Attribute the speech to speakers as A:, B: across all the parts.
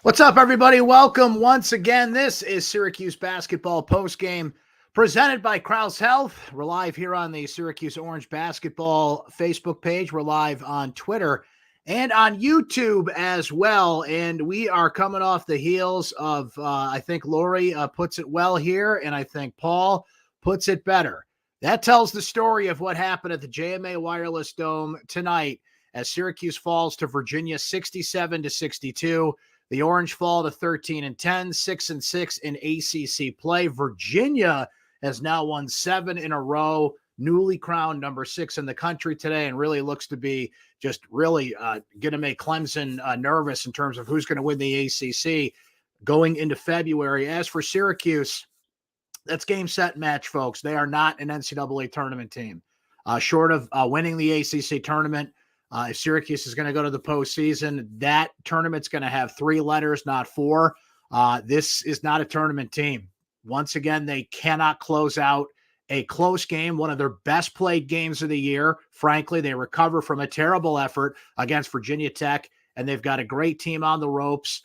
A: What's up, everybody? Welcome once again. This is Syracuse Basketball Postgame presented by Krause Health. We're live here on the Syracuse Orange Basketball Facebook page. We're live on Twitter and on YouTube as well. And we are coming off the heels of, I think Lori puts it well here, and I think Paul puts it better. That tells the story of what happened at the JMA Wireless Dome tonight as Syracuse falls to Virginia 67-62. The Orange fall to 13-10, 6-6 in ACC play. Virginia has now won 7 in a row, newly crowned number 6 in the country today, and really looks to be just really going to make Clemson nervous in terms of who's going to win the ACC going into February. As for Syracuse, that's game, set, match, folks. They are not an NCAA tournament team. Short of winning the ACC tournament, if Syracuse is going to go to the postseason, that tournament's going to have 3 letters, not 4. This is not a tournament team. Once again, they cannot close out a close game, one of their best played games of the year. Frankly, they recover from a terrible effort against Virginia Tech, and they've got a great team on the ropes.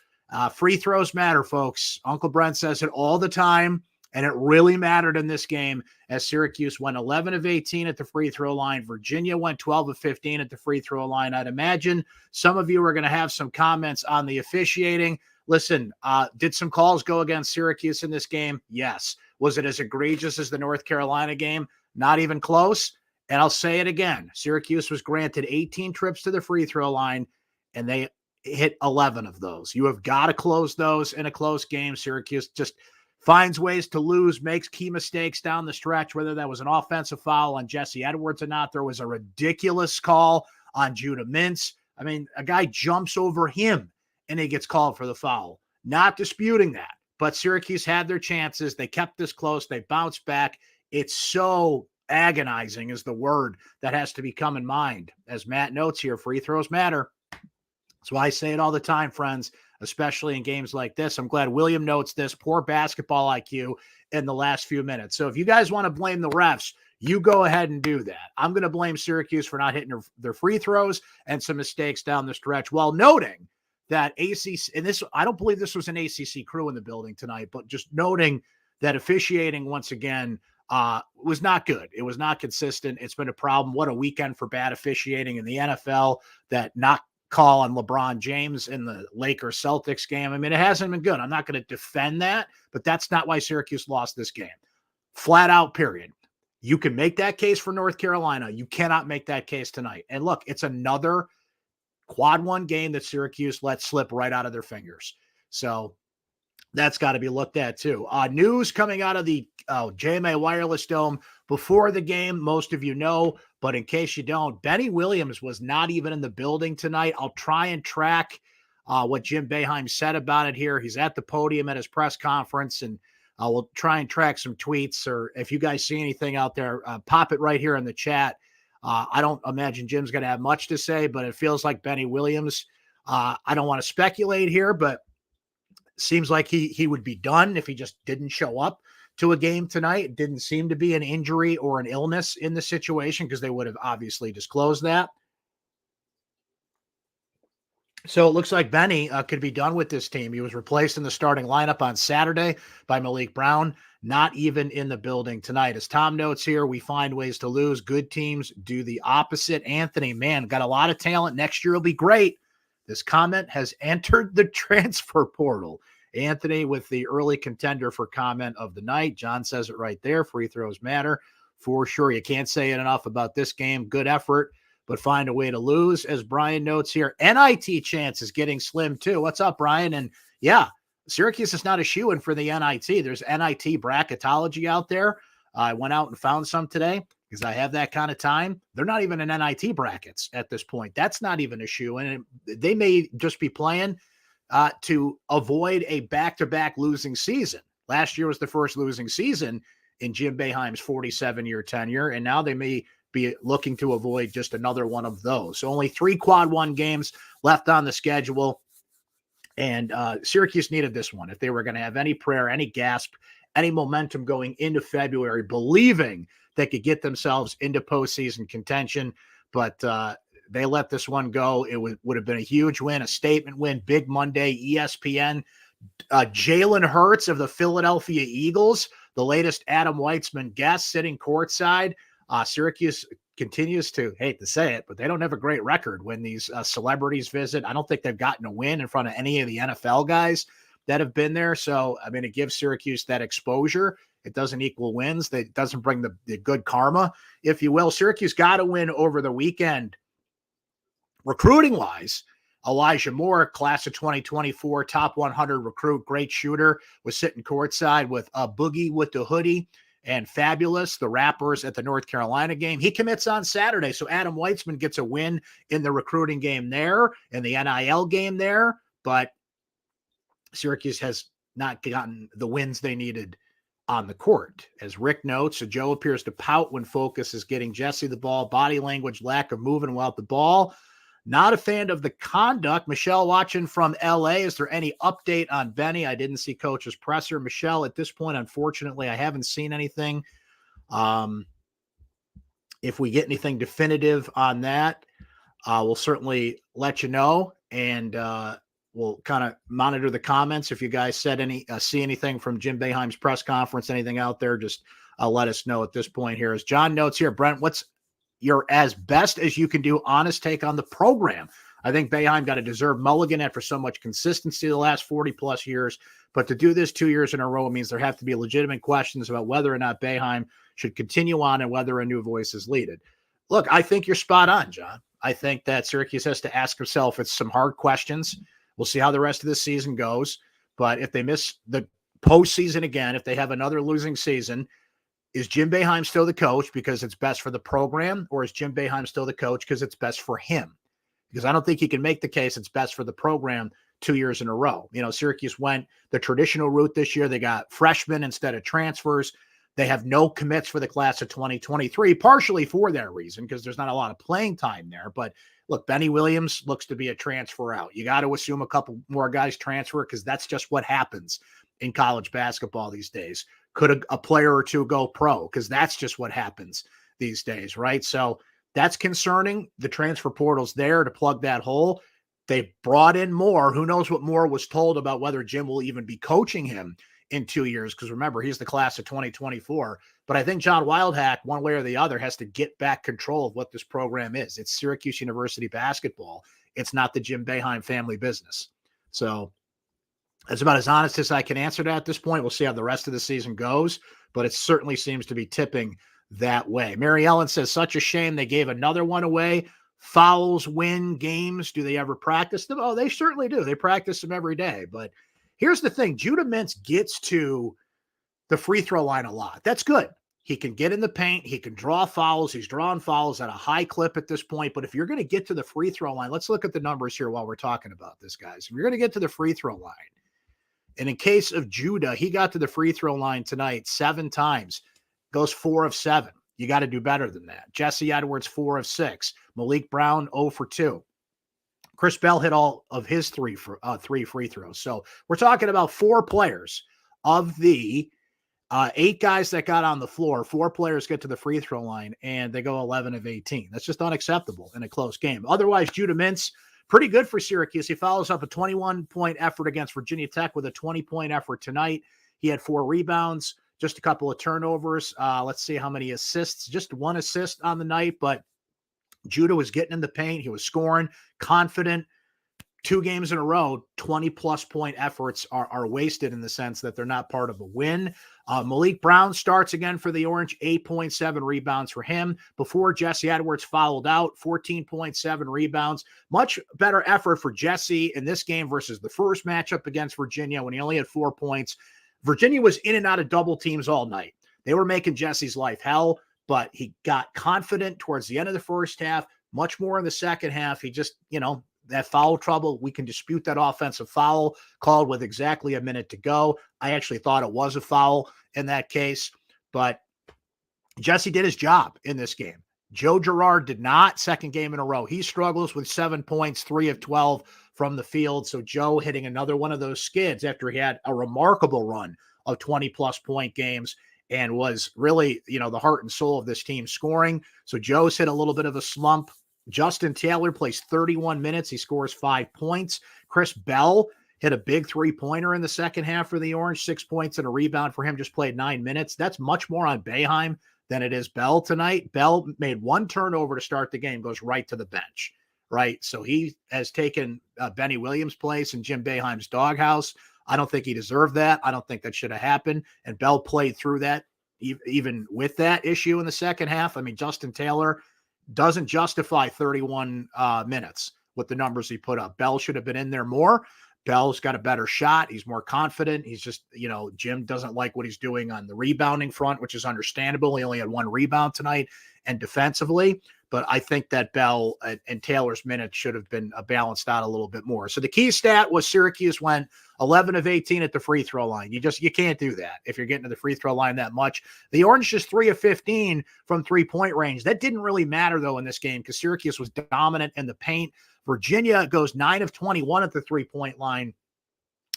A: Free throws matter, folks. Uncle Brent says it all the time, and it really mattered in this game as Syracuse went 11 of 18 at the free throw line. Virginia went 12 of 15 at the free throw line. I'd imagine some of you are going to have some comments on the officiating. Listen, did some calls go against Syracuse in this game? Yes. Was it as egregious as the North Carolina game? Not even close. And I'll say it again. Syracuse was granted 18 trips to the free throw line, and they hit 11 of those. You have got to close those in a close game. Syracuse just finds ways to lose, makes key mistakes down the stretch, whether that was an offensive foul on Jesse Edwards or not. There was a ridiculous call on Judah Mintz. I mean, a guy jumps over him and he gets called for the foul. Not disputing that, but Syracuse had their chances. They kept this close. They bounced back. It's so agonizing is the word that has to become in mind. As Matt notes here, free throws matter. That's why I say it all the time, friends, especially in games like this. I'm glad William notes this. Poor basketball IQ in the last few minutes. So if you guys want to blame the refs, you go ahead and do that. I'm going to blame Syracuse for not hitting their free throws and some mistakes down the stretch, while noting that ACC, and this, I don't believe this was an ACC crew in the building tonight, but just noting that officiating once again was not good. It was not consistent. It's been a problem. What a weekend for bad officiating in the NFL. That not call on LeBron James in the Lakers Celtics game. I mean, it hasn't been good. I'm not going to defend that, but that's not why Syracuse lost this game. Flat out, period. You can make that case for North Carolina. You cannot make that case tonight. And look, it's another quad 1 game that Syracuse let slip right out of their fingers. So that's got to be looked at too. News coming out of the JMA Wireless Dome before the game, most of you know, but in case you don't, Benny Williams was not even in the building tonight. I'll try and track what Jim Boeheim said about it here. He's at the podium at his press conference, and we'll try and track some tweets, or if you guys see anything out there, pop it right here in the chat. I don't imagine Jim's going to have much to say, but it feels like Benny Williams. I don't want to speculate here, but seems like he would be done if he just didn't show up to a game tonight. It didn't seem to be an injury or an illness in the situation, because they would have obviously disclosed that. So it looks like Benny could be done with this team. He was replaced in the starting lineup on Saturday by Malik Brown, not even in the building tonight. As Tom notes here, we find ways to lose. Good teams do the opposite. Anthony, man, got a lot of talent. Next year will be great. This comment has entered the transfer portal. Anthony with the early contender for comment of the night. John says it right there. Free throws matter for sure. You can't say it enough about this game. Good effort, but find a way to lose. As Brian notes here, NIT chance is getting slim too. What's up, Brian? And yeah, Syracuse is not a shoo-in for the NIT. There's NIT bracketology out there. I went out and found some today because I have that kind of time. They're not even in NIT brackets at this point. That's not even a shoo-in. They may just be playing to avoid a back-to-back losing season. Last year was the first losing season in Jim Boeheim's 47-year tenure, and now they may be looking to avoid just another one of those. So only 3 quad 1 games left on the schedule, and Syracuse needed this one if they were going to have any prayer, any gasp, any momentum going into February, believing they could get themselves into postseason contention. But they let this one go. It would have been a huge win, a statement win, big Monday, ESPN. Jalen Hurts of the Philadelphia Eagles, the latest Adam Weitzman guest, sitting courtside. Syracuse continues to, hate to say it, but they don't have a great record when these celebrities visit. I don't think they've gotten a win in front of any of the NFL guys that have been there. So, I mean, it gives Syracuse that exposure. It doesn't equal wins. It doesn't bring the good karma, if you will. Syracuse got a win over the weekend. Recruiting-wise, Elijah Moore, class of 2024, top 100 recruit, great shooter, was sitting courtside with a Boogie with the Hoodie and Fabulous, the rappers at the North Carolina game. He commits on Saturday, so Adam Weitzman gets a win in the recruiting game there, in the NIL game there, but Syracuse has not gotten the wins they needed on the court. As Rick notes, Joe appears to pout when focus is getting Jesse the ball, body language, lack of moving without the ball. Not a fan of the conduct. Michelle watching from LA. Is there any update on Benny? I didn't see coach's presser. Michelle, at this point, unfortunately, I haven't seen anything. If we get anything definitive on that, we'll certainly let you know. And we'll kind of monitor the comments. If you guys said see anything from Jim Boeheim's press conference, anything out there, just let us know at this point here. As John notes here, Brent, what's your as best as you can do honest take on the program? I think Boeheim got a deserved mulligan after so much consistency the last 40 plus years, but to do this 2 years in a row means there have to be legitimate questions about whether or not Boeheim should continue on and whether a new voice is needed. Look, I think you're spot on, John. I think that Syracuse has to ask himself some hard questions. We'll see how the rest of the season goes, but if they miss the postseason again, if they have another losing season, is Jim Boeheim still the coach because it's best for the program, or is Jim Boeheim still the coach because it's best for him? Because I don't think he can make the case it's best for the program 2 years in a row. You know, Syracuse went the traditional route this year. They got freshmen instead of transfers. They have no commits for the class of 2023, partially for that reason, because there's not a lot of playing time there. But look, Benny Williams looks to be a transfer out. You got to assume a couple more guys transfer because that's just what happens in college basketball these days. Could a player or two go pro? Because that's just what happens these days, right? So that's concerning. The transfer portal's there to plug that hole. They brought in Moore. Who knows what Moore was told about whether Jim will even be coaching him in 2 years? Because remember, he's the class of 2024. But I think John Wildhack, one way or the other, has to get back control of what this program is. It's Syracuse University basketball. It's not the Jim Boeheim family business. So that's about as honest as I can answer that at this point. We'll see how the rest of the season goes, but it certainly seems to be tipping that way. Mary Ellen says, such a shame they gave another one away. Fouls win games. Do they ever practice them? Oh, they certainly do. They practice them every day. But here's the thing. Judah Mintz gets to the free throw line a lot. That's good. He can get in the paint. He can draw fouls. He's drawing fouls at a high clip at this point. But if you're going to get to the free throw line, let's look at the numbers here while we're talking about this, guys. If you're going to get to the free throw line, and in case of Judah, he got to the free throw line tonight 7 times, goes 4 of 7. You got to do better than that. Jesse Edwards, 4 of 6. Malik Brown, 0 for 2. Chris Bell hit all of his 3 free throws. So we're talking about 4 players of the 8 guys that got on the floor. 4 players get to the free throw line, and they go 11 of 18. That's just unacceptable in a close game. Otherwise, Judah Mintz, pretty good for Syracuse. He follows up a 21-point effort against Virginia Tech with a 20-point effort tonight. He had 4 rebounds, just a couple of turnovers. Let's see how many assists. Just 1 assist on the night, but Judah was getting in the paint. He was scoring, confident. 2 games in a row, 20-plus point efforts are wasted in the sense that they're not part of a win. Malik Brown starts again for the Orange, 8.7 rebounds for him. Before Jesse Edwards fouled out, 14.7 rebounds. Much better effort for Jesse in this game versus the first matchup against Virginia when he only had 4 points. Virginia was in and out of double teams all night. They were making Jesse's life hell, but he got confident towards the end of the first half, much more in the second half. He just, that foul trouble, we can dispute that offensive foul called with exactly a minute to go. I actually thought it was a foul in that case, but Jesse did his job in this game. Joe Girard did not, second game in a row. He struggles with 7 points, 3 of 12 from the field. So Joe hitting another one of those skids after he had a remarkable run of 20-plus point games and was really, the heart and soul of this team scoring. So Joe's hit a little bit of a slump. Justin Taylor plays 31 minutes. He scores 5 points. Chris Bell hit a big three-pointer in the second half for the Orange, 6 points and a rebound for him, just played 9 minutes. That's much more on Boeheim than it is Bell tonight. Bell made one turnover to start the game, goes right to the bench, right? So he has taken Benny Williams' place in Jim Boeheim's doghouse. I don't think he deserved that. I don't think that should have happened. And Bell played through that, even with that issue in the second half. I mean, Justin Taylor doesn't justify 31 minutes with the numbers he put up. Bell should have been in there more. Bell's got a better shot. He's more confident. He's just, Jim doesn't like what he's doing on the rebounding front, which is understandable. He only had 1 rebound tonight and defensively. But I think that Bell and Taylor's minutes should have been balanced out a little bit more. So the key stat was Syracuse went 11 of 18 at the free throw line. You can't do that if you're getting to the free throw line that much. The Orange just 3 of 15 from 3-point range. That didn't really matter, though, in this game because Syracuse was dominant in the paint. Virginia goes 9 of 21 at the 3-point line.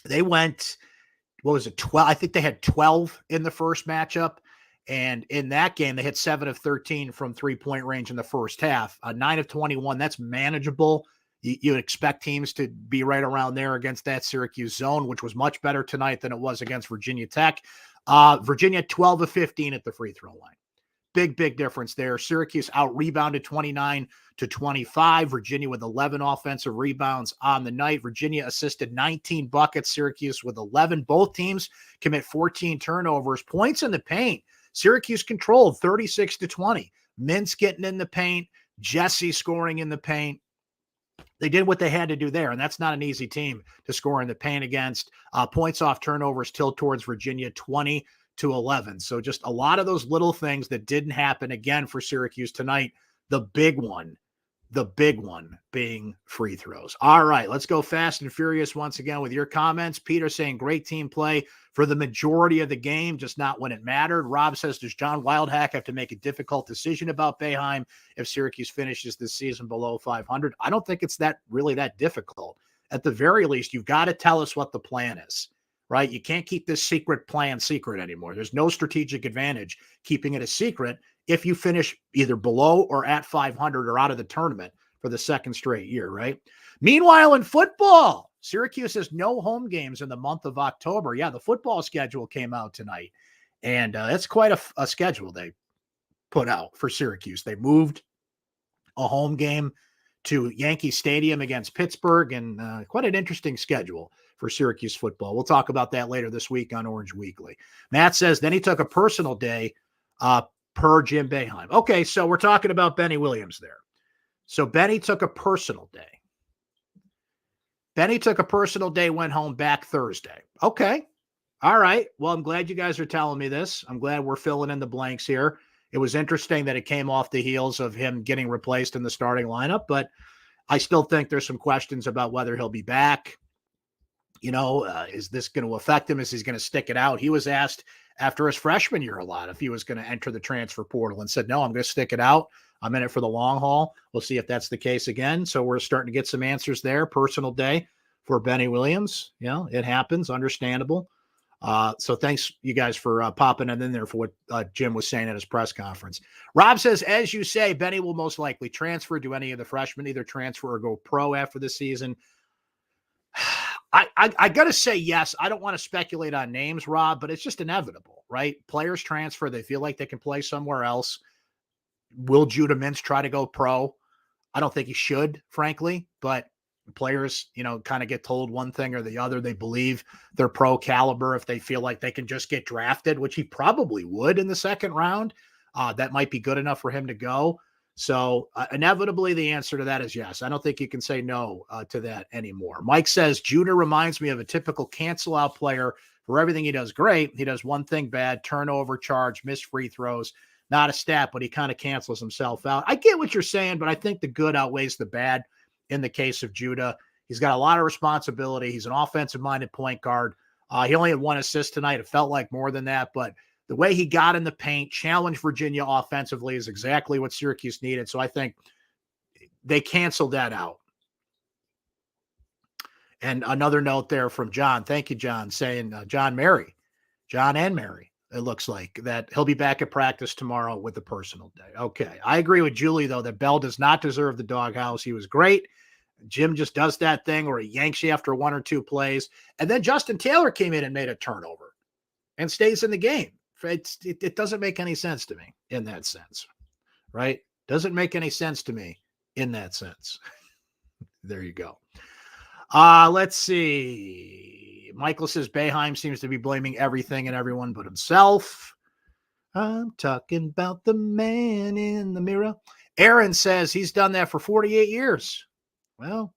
A: They went, 12? I think they had 12 in the first matchup. And in that game, they hit 7 of 13 from 3-point range in the first half. 9 of 21, that's manageable. You would expect teams to be right around there against that Syracuse zone, which was much better tonight than it was against Virginia Tech. Virginia, 12 of 15 at the free throw line. Big difference there. Syracuse out-rebounded 29-25. Virginia with 11 offensive rebounds on the night. Virginia assisted 19 buckets. Syracuse with 11. Both teams commit 14 turnovers. Points in the paint. Syracuse controlled 36-20. Mintz getting in the paint. Jesse scoring in the paint. They did what they had to do there, and that's not an easy team to score in the paint against. Points off turnovers tilt towards Virginia, 20-11. So just a lot of those little things that didn't happen again for Syracuse tonight. The big one being free throws. All right, let's go fast and furious once again with your comments. Peter saying great team play for the majority of the game, just not when it mattered. Rob says, does John Wildhack have to make a difficult decision about Boeheim if Syracuse finishes this season below 500? I don't think it's really that difficult. At the very least, you've got to tell us what the plan is, right? You can't keep this secret plan secret anymore. There's no strategic advantage keeping it a secret if you finish either below or at 500 or out of the tournament for the second straight year, right? Meanwhile, in football, Syracuse has no home games in the month of October. Yeah, the football schedule came out tonight, and that's quite a schedule they put out for Syracuse. They moved a home game to Yankee Stadium against Pittsburgh, and quite an interesting schedule for Syracuse football. We'll talk about that later this week on Orange Weekly. Matt says, then he took a personal day per Jim Boeheim. Okay, so we're talking about Benny Williams there. So Benny took a personal day. Went home back Thursday. Okay. All right. Well, I'm glad you guys are telling me this. I'm glad we're filling in the blanks here. It was interesting that it came off the heels of him getting replaced in the starting lineup, but I still think there's some questions about whether he'll be back. Is this going to affect him? Is he going to stick it out? He was asked after his freshman year a lot if he was going to enter the transfer portal and said, no, I'm going to stick it out. I'm in it for the long haul. We'll see if that's the case again. So we're starting to get some answers there. Personal day for Benny Williams. It happens. Understandable. So thanks, you guys, for popping it in there for what Jim was saying at his press conference. Rob says, as you say, Benny will most likely transfer. Do any of the freshmen either transfer or go pro after the season? I got to say yes. I don't want to speculate on names, Rob, but it's just inevitable, right? Players transfer. They feel like they can play somewhere else. Will Judah Mintz try to go pro? I don't think he should, frankly, but players, kind of get told one thing or the other. They believe they're pro caliber if they feel like they can just get drafted, which he probably would in the second round. That might be good enough for him to go. So inevitably, the answer to that is yes. I don't think you can say no to that anymore. Mike says, Judah reminds me of a typical cancel out player. For everything he does great, he does one thing bad: turnover charge, missed free throws. Not a stat, but he kind of cancels himself out. I get what you're saying, but I think the good outweighs the bad in the case of Judah. He's got a lot of responsibility. He's an offensive-minded point guard. He only had 1 assist tonight. It felt like more than that, but the way he got in the paint, challenged Virginia offensively, is exactly what Syracuse needed. So I think they canceled that out. And another note there from John. Thank you, John, saying John and Mary. It looks like that he'll be back at practice tomorrow with the personal day. Okay. I agree with Julie, though, that Bell does not deserve the doghouse. He was great. Jim just does that thing where he yanks you after one or two plays. And then Justin Taylor came in and made a turnover and stays in the game. It doesn't make any sense to me in that sense, right? Doesn't make any sense to me in that sense. There you go. Let's see. Michael says Boeheim seems to be blaming everything and everyone but himself. I'm talking about the man in the mirror. Aaron says he's done that for 48 years. Well,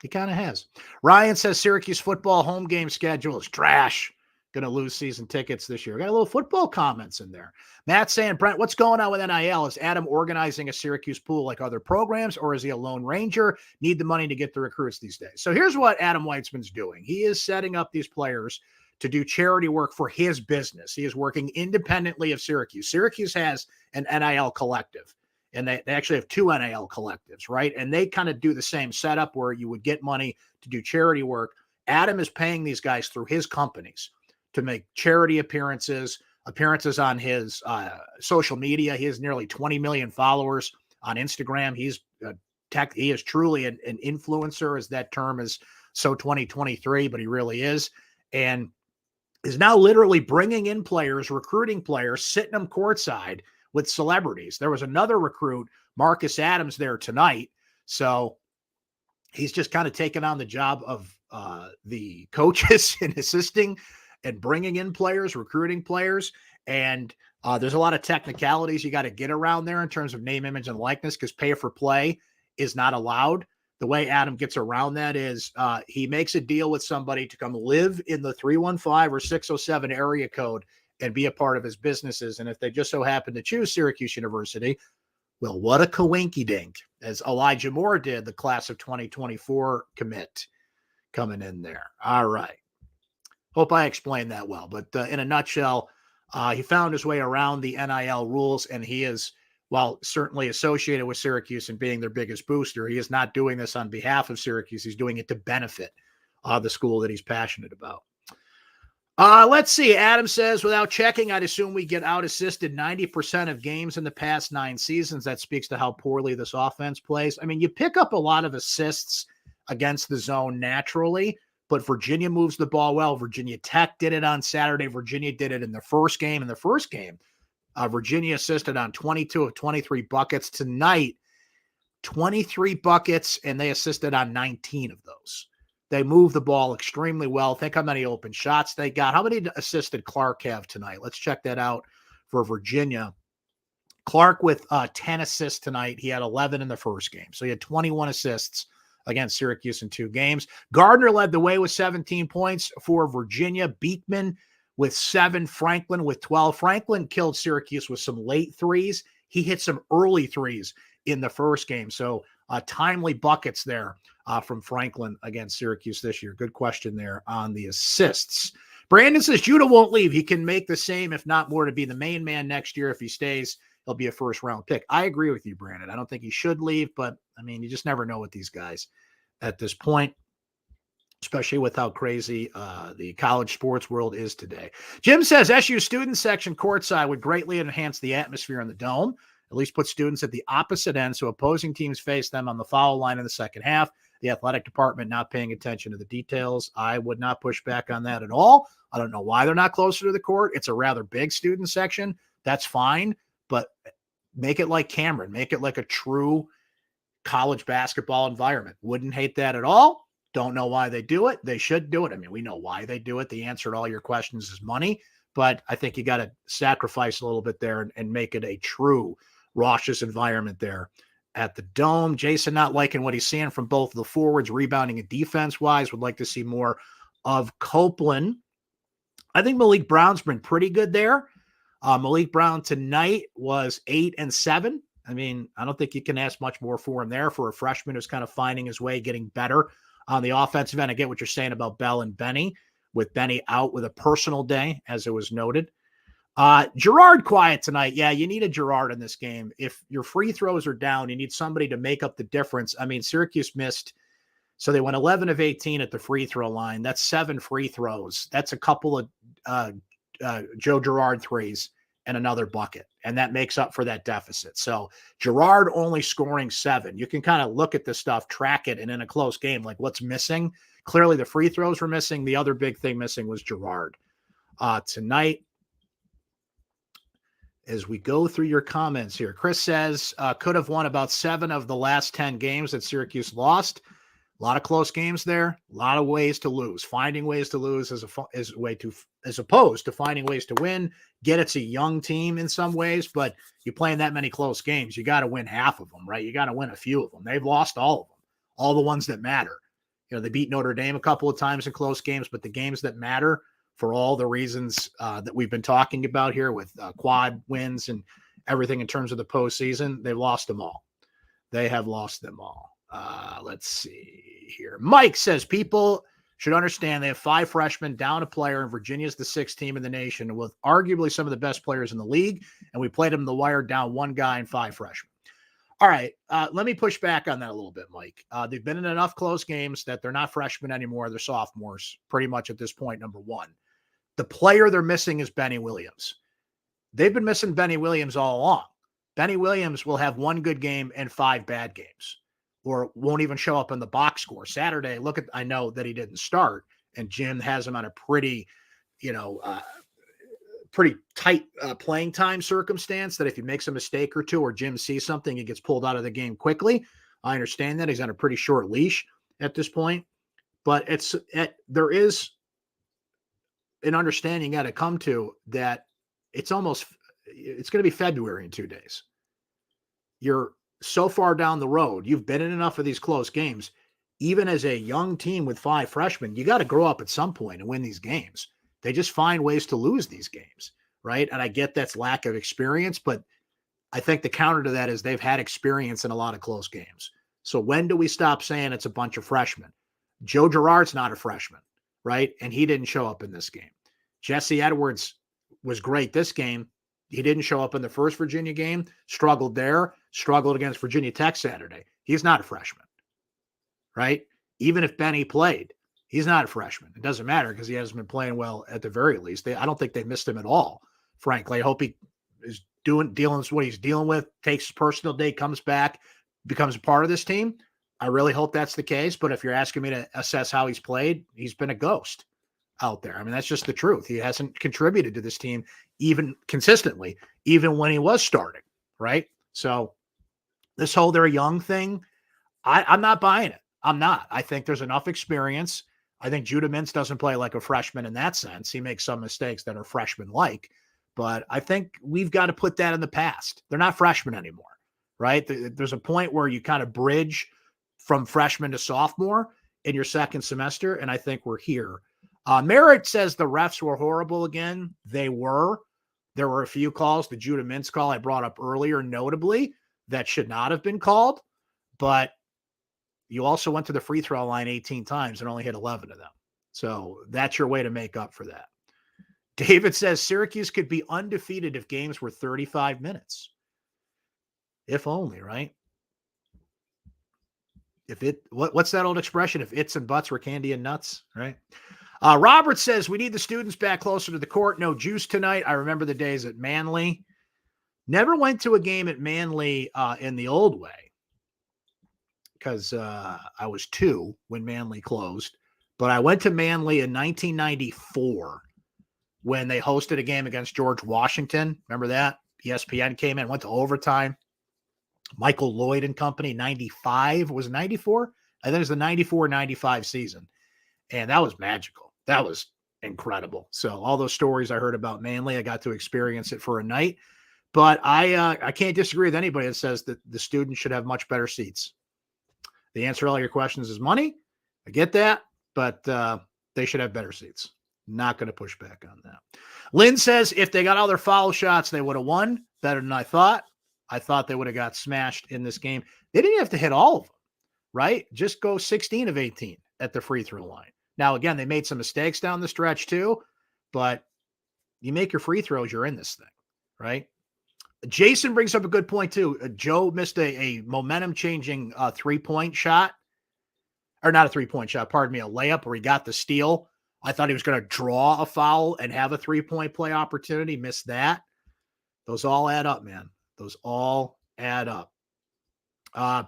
A: he kind of has. Ryan says Syracuse football home game schedule is trash. Going to lose season tickets this year. Got a little football comments in there. Matt saying, Brent, what's going on with NIL? Is Adam organizing a Syracuse pool like other programs, or is he a lone ranger? Need the money to get the recruits these days. So here's what Adam Weitzman's doing. He is setting up these players to do charity work for his business. He is working independently of Syracuse. Syracuse has an NIL collective, and they actually have two NIL collectives, right? And they kind of do the same setup where you would get money to do charity work. Adam is paying these guys through his companies to make charity appearances on his social media. He has nearly 20 million followers on Instagram. He is truly an influencer, as that term is so 2023, but he really is. And is now literally bringing in players, recruiting players, sitting them courtside with celebrities. There was another recruit, Marcus Adams, there tonight. So he's just kind of taken on the job of the coaches and assisting and bringing in players, recruiting players. And there's a lot of technicalities you got to get around there in terms of name, image, and likeness, because pay for play is not allowed. The way Adam gets around that is he makes a deal with somebody to come live in the 315 or 607 area code and be a part of his businesses. And if they just so happen to choose Syracuse University, well, what a coinky-dink, as Elijah Moore did, the class of 2024 commit coming in there. All right. Hope I explained that well. But in a nutshell, he found his way around the NIL rules, and he is, while certainly associated with Syracuse and being their biggest booster, he is not doing this on behalf of Syracuse. He's doing it to benefit the school that he's passionate about. Let's see. Adam says, without checking, I'd assume we get out-assisted 90% of games in the past 9 seasons. That speaks to how poorly this offense plays. I mean, you pick up a lot of assists against the zone naturally, but Virginia moves the ball well. Virginia Tech did it on Saturday. Virginia did it in the first game. In the first game, Virginia assisted on 22 of 23 buckets. Tonight, 23 buckets, and they assisted on 19 of those. They moved the ball extremely well. Think how many open shots they got. How many assisted Clark have tonight? Let's check that out for Virginia. Clark with 10 assists tonight. He had 11 in the first game. So he had 21 assists against Syracuse in 2 games. Gardner led the way with 17 points for Virginia. Beekman with 7. Franklin with 12. Franklin killed Syracuse with some late threes. He hit some early threes in the first game. So timely buckets there from Franklin against Syracuse this year. Good question there on the assists. Brandon says Judah won't leave. He can make the same, if not more, to be the main man next year. If he stays, he'll be a first-round pick. I agree with you, Brandon. I don't think he should leave, but, I mean, you just never know with these guys at this point, especially with how crazy the college sports world is today. Jim says SU student section courtside would greatly enhance the atmosphere in the Dome, at least put students at the opposite end so opposing teams face them on the foul line in the second half. The athletic department not paying attention to the details. I would not push back on that at all. I don't know why they're not closer to the court. It's a rather big student section. That's fine. But make it like Cameron. Make it like a true college basketball environment. Wouldn't hate that at all. Don't know why they do it. They should do it. I mean, we know why they do it. The answer to all your questions is money. But I think you got to sacrifice a little bit there and make it a true raucous environment there at the Dome. Jason not liking what he's seeing from both of the forwards, rebounding and defense-wise. Would like to see more of Copeland. I think Malik Brown's been pretty good there. Malik Brown tonight was 8 and 7. I mean, I don't think you can ask much more for him there for a freshman who's kind of finding his way, getting better on the offensive end. I get what you're saying about Bell and Benny, with Benny out with a personal day, as it was noted. Gerard quiet tonight. Yeah, you need a Gerard in this game. If your free throws are down, you need somebody to make up the difference. I mean, Syracuse missed, so they went 11 of 18 at the free throw line. That's 7 free throws. That's a couple of Joe Girard threes and another bucket, and that makes up for that deficit. So Girard only scoring 7. You can kind of look at this stuff, track it, and in a close game, like what's missing. Clearly the free throws were missing. The other big thing missing was Girard. Tonight, as we go through your comments here, Chris says could have won about 7 of the last 10 games that Syracuse lost. A lot of close games there, a lot of ways to lose. Finding ways to lose as opposed to finding ways to win. Get it's a young team in some ways, but you're playing that many close games, you got to win half of them, right? You got to win a few of them. They've lost all of them, all the ones that matter. You know, they beat Notre Dame a couple of times in close games, but the games that matter for all the reasons that we've been talking about here with quad wins and everything in terms of the postseason, they've lost them all. They have lost them all. Let's see here. Mike says people should understand they have 5 freshmen, down a player, and Virginia's the 6th team in the nation with arguably some of the best players in the league. And we played them the wire, down 1 guy and 5 freshmen. All right. Let me push back on that a little bit, Mike. They've been in enough close games that they're not freshmen anymore. They're sophomores pretty much at this point, number 1. The player they're missing is Benny Williams. They've been missing Benny Williams all along. Benny Williams will have 1 good game and 5 bad games, or won't even show up in the box score. Saturday, I know that he didn't start, and Jim has him on a pretty tight playing time circumstance that if he makes a mistake or two or Jim sees something, he gets pulled out of the game quickly. I understand that. He's on a pretty short leash at this point, but there is an understanding you got to come to that it's going to be February in 2 days. You're so far down the road. You've been in enough of these close games. Even as a young team with 5 freshmen, you got to grow up at some point and win these games. They just find ways to lose these games, right? And I get that's lack of experience, but I think the counter to that is they've had experience in a lot of close games. So when do we stop saying it's a bunch of freshmen? Joe Girard's not a freshman, right? And he didn't show up in this game. Jesse Edwards was great this game. He didn't show up in the first Virginia game, struggled against Virginia Tech Saturday. He's not a freshman, right? Even if Benny played, he's not a freshman. It doesn't matter because he hasn't been playing well at the very least. I don't think they missed him at all, frankly. I hope he is dealing with what he's dealing with, takes his personal day, comes back, becomes a part of this team. I really hope that's the case. But if you're asking me to assess how he's played, he's been a ghost out there. I mean, that's just the truth. He hasn't contributed to this team even consistently, even when he was starting, right? So this whole they're young thing, I'm not buying it. I'm not. I think there's enough experience. I think Judah Mintz doesn't play like a freshman in that sense. He makes some mistakes that are freshman-like, but I think we've got to put that in the past. They're not freshmen anymore, right? There's a point where you kind of bridge from freshman to sophomore in your second semester, and I think we're here. Merritt says the refs were horrible again. They were. There were a few calls. The Judah Mintz call I brought up earlier, notably, that should not have been called, but you also went to the free throw line 18 times and only hit 11 of them. So that's your way to make up for that. David says Syracuse could be undefeated if games were 35 minutes. If only, right? What's that old expression? If its and buts were candy and nuts, right? Robert says we need the students back closer to the court. No juice tonight. I remember the days at Manly. Never went to a game at Manly in the old way because I was 2 when Manly closed. But I went to Manly in 1994 when they hosted a game against George Washington. Remember that? ESPN came in, went to overtime. Michael Lloyd and company, 95. Was it 94? I think it was the 94-95 season. And that was magical. That was incredible. So all those stories I heard about Manly, I got to experience it for a night. But I can't disagree with anybody that says that the students should have much better seats. The answer to all your questions is money. I get that, but they should have better seats. Not going to push back on that. Lynn says if they got all their foul shots, they would have won better than I thought. I thought they would have got smashed in this game. They didn't have to hit all of them, right? Just go 16 of 18 at the free throw line. Now, again, they made some mistakes down the stretch too, but you make your free throws, you're in this thing, right? Jason brings up a good point too. Joe missed a momentum-changing 3-point shot, or not a 3-point shot, pardon me, a layup where he got the steal I thought he was going to draw a foul and have a 3-point play opportunity. Missed that. Those all add up, man. Those all add up.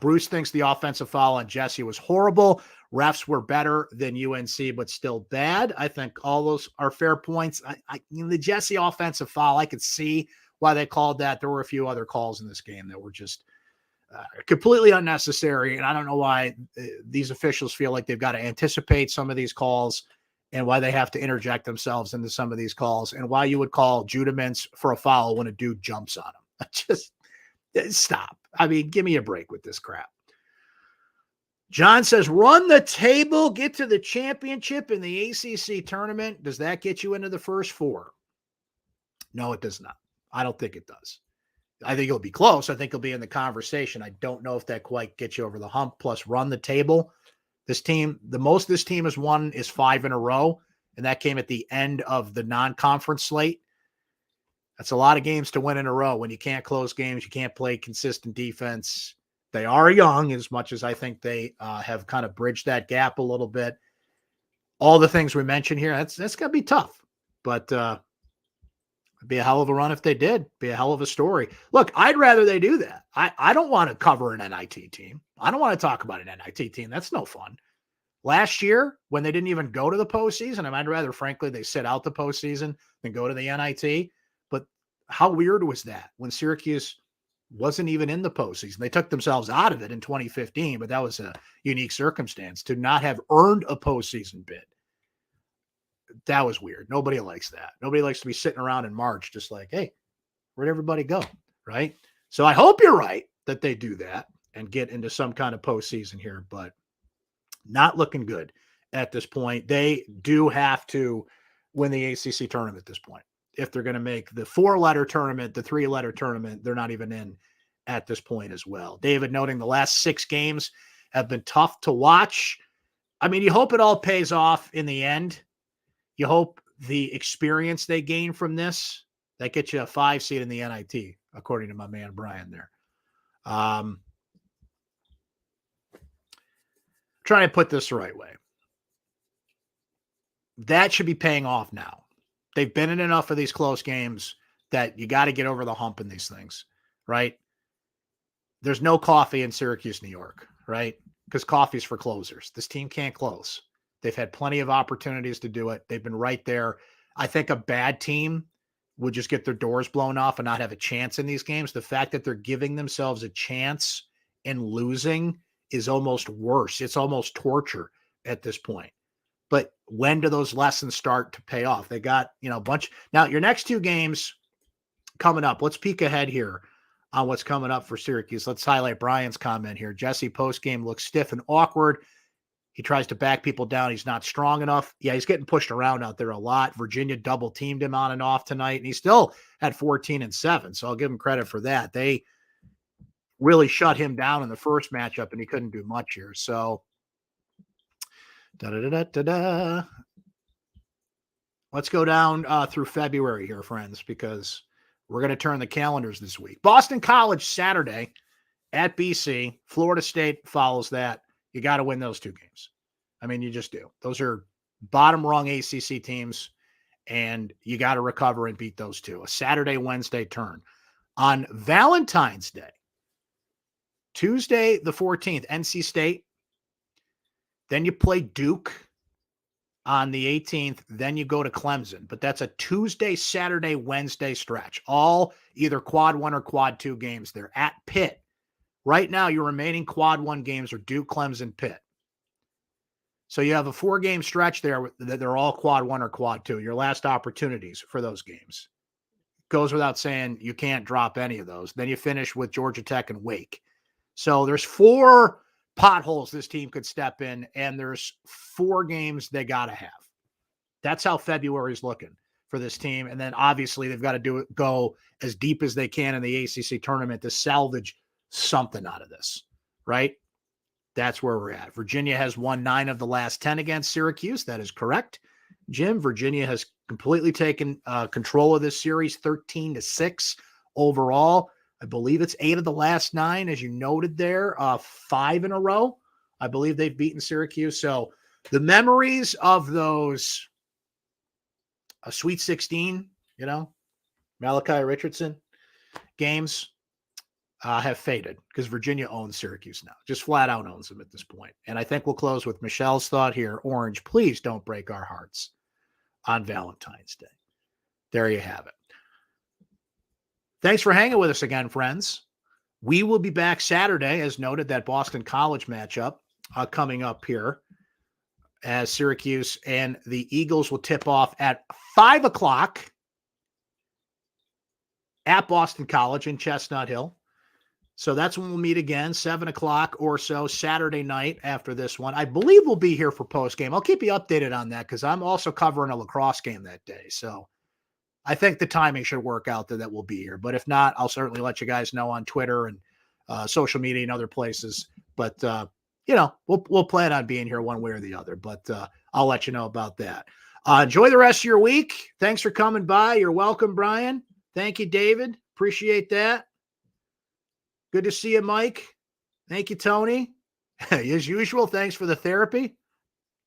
A: Bruce thinks the offensive foul on Jesse was horrible. Refs were better than UNC, but still bad. I think all those are fair points. The Jesse offensive foul, I could see why they called that. There were a few other calls in this game that were just completely unnecessary. And I don't know why these officials feel like they've got to anticipate some of these calls and why they have to interject themselves into some of these calls and why you would call Judiments for a foul when a dude jumps on him. Just stop. I mean, give me a break with this crap. John says, run the table, get to the championship in the ACC tournament. Does that get you into the first four? No, it does not. I don't think it does. I think it'll be close. I think it'll be in the conversation. I don't know if that quite gets you over the hump. Plus, run the table. This team, the most this team has won is 5 in a row, and that came at the end of the non-conference slate. That's a lot of games to win in a row. When you can't close games, you can't play consistent defense. They are young, as much as I think they have kind of bridged that gap a little bit. All the things we mentioned here, that's going to be tough. But it'd be a hell of a run if they did. Be a hell of a story. Look, I'd rather they do that. I don't want to cover an NIT team. I don't want to talk about an NIT team. That's no fun. Last year, when they didn't even go to the postseason, I'd rather, frankly, they sit out the postseason than go to the NIT. But how weird was that when Syracuse wasn't even in the postseason? They took themselves out of it in 2015, but that was a unique circumstance to not have earned a postseason bid. That was weird. Nobody likes that. Nobody likes to be sitting around in March just like, hey, where'd everybody go? Right? So I hope you're right that they do that and get into some kind of postseason here, but not looking good at this point. They do have to win the ACC tournament at this point. If they're going to make the 4-letter tournament, the 3-letter tournament, they're not even in at this point as well. David noting the last 6 games have been tough to watch. I mean, you hope it all pays off in the end. You hope the experience they gain from this, that gets you a 5 seed in the NIT, according to my man Brian there. Trying to put this the right way. That should be paying off now. They've been in enough of these close games that you got to get over the hump in these things, right? There's no coffee in Syracuse, New York, right? Because coffee's for closers. This team can't close. They've had plenty of opportunities to do it. They've been right there. I think a bad team would just get their doors blown off and not have a chance in these games. The fact that they're giving themselves a chance and losing is almost worse. It's almost torture at this point. But when do those lessons start to pay off? They got, a bunch. Now, your next 2 games coming up. Let's peek ahead here on what's coming up for Syracuse. Let's highlight Brian's comment here. Jesse postgame looks stiff and awkward. He tries to back people down. He's not strong enough. Yeah, he's getting pushed around out there a lot. Virginia double teamed him on and off tonight, and he still had 14 and 7. So I'll give him credit for that. They really shut him down in the first matchup, and he couldn't do much here. So, let's go down through February here, friends, because we're going to turn the calendars this week. Boston College Saturday at BC. Florida State follows that. You got to win those 2 games. I mean, you just do. Those are bottom rung ACC teams, and you got to recover and beat those 2. A Saturday, Wednesday turn. On Valentine's Day, Tuesday the 14th, NC State. Then you play Duke on the 18th. Then you go to Clemson. But that's a Tuesday, Saturday, Wednesday stretch. All either quad 1 or quad 2 games. They're at Pitt. Right now, your remaining quad 1 games are Duke, Clemson, Pitt. So you have a 4-game stretch there that they're all quad 1 or quad 2. Your last opportunities for those games. Goes without saying you can't drop any of those. Then you finish with Georgia Tech and Wake. So there's 4 potholes this team could step in, and there's 4 games they got to have. That's how February's looking for this team. And then obviously they've got to go as deep as they can in the ACC tournament to salvage something out of this, right? That's where we're at. Virginia has won 9 of the last 10 against Syracuse. That is correct, Jim. Virginia has completely taken control of this series, 13-6 overall. I believe it's 8 of the last 9, as you noted there, 5 in a row. I believe they've beaten Syracuse. So the memories of those a Sweet 16, Malachi Richardson games have faded because Virginia owns Syracuse now. Just flat out owns them at this point. And I think we'll close with Michelle's thought here. Orange, please don't break our hearts on Valentine's Day. There you have it. Thanks for hanging with us again, friends. We will be back Saturday, as noted, that Boston College matchup coming up here, as Syracuse and the Eagles will tip off at 5 o'clock at Boston College in Chestnut Hill. So that's when we'll meet again, 7 o'clock or so Saturday night after this one. I believe we'll be here for postgame. I'll keep you updated on that because I'm also covering a lacrosse game that day. So I think the timing should work out that we'll be here. But if not, I'll certainly let you guys know on Twitter and social media and other places. But, we'll plan on being here one way or the other. But I'll let you know about that. Enjoy the rest of your week. Thanks for coming by. You're welcome, Brian. Thank you, David. Appreciate that. Good to see you, Mike. Thank you, Tony. As usual, thanks for the therapy.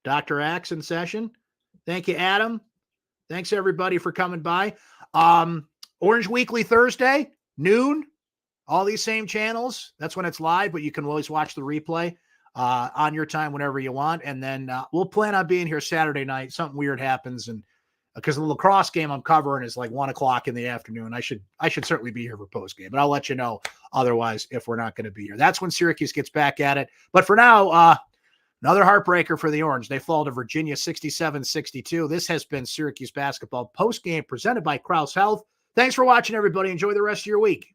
A: Dr. Axe in session. Thank you, Adam. Thanks, everybody, for coming by. Orange Weekly Thursday, noon, all these same channels. That's when it's live, but you can always watch the replay on your time whenever you want. And then we'll plan on being here Saturday night. Something weird happens, and because the lacrosse game I'm covering is like 1 o'clock in the afternoon. I should certainly be here for post game, but I'll let you know otherwise if we're not going to be here. That's when Syracuse gets back at it. But for now, another heartbreaker for the Orange. They fall to Virginia 67-62. This has been Syracuse basketball post game presented by Krause Health. Thanks for watching, everybody. Enjoy the rest of your week.